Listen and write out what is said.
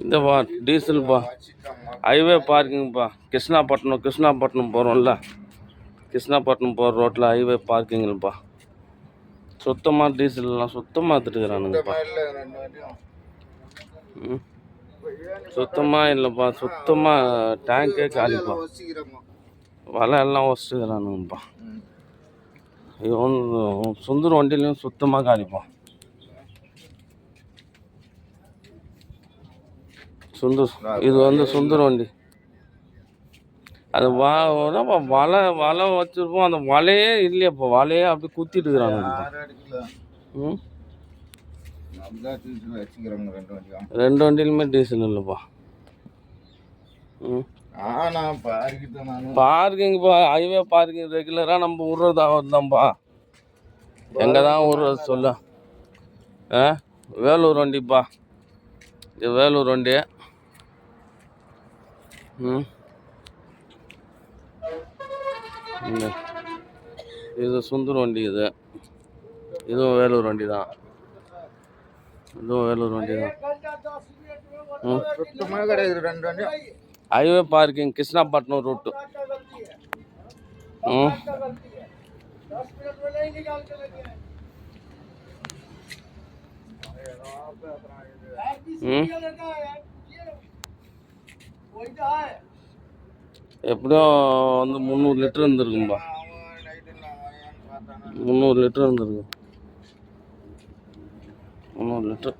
இந்த பா டீசல்ப்பா, ஹைவே பார்க்கிங்ப்பா. கிருஷ்ணாப்பட்டினம் போகிறோம்ல, கிருஷ்ணாப்பட்டினம் போகிற ரோட்டில் ஹைவே பார்க்கிங்ப்பா. சுத்தமாக டீசல்லாம் சுத்தமாக எடுத்துட்டுக்கிறானுங்கப்பா. சுத்தமாக இல்லைப்பா, சுத்தமாக டேங்கே காலிப்பா. வலை எல்லாம் வச்சுக்கிறானுங்கப்பா. சுந்தர் வண்டிலையும் சுத்தமாக காலிப்பா. இது சுந்தர் வண்டி. அது வலை வச்சுருப்போம், அந்த வலையே இல்லையாப்பா. வலையே அப்படி குத்திட்டு இருக்கிறானுங்கப்பா. ரெண்டு வண்டியிலுமே டீசல் இல்லைப்பா. பார்க்கிங்ப்பா, ஹைவே பார்க்கிங் ரெகுலராக நம்ம விட்றதாகத்தான்ப்பா. எங்கே தான் விட்றது சொல்ல? வேலூர் வண்டிப்பா, இது வேலூர் வண்டி. இது சுந்தர் வண்டி. இதுவும் வேலூர் வண்டி தான். இதுவும் வேலூர் வண்டி தான். Highway parking Krishnapatnam route. எப்படியும் 300 லிட்டர் இருந்திருக்கும்பா. 300 லிட்டர் இருந்திருக்கு. 300 லிட்டர்.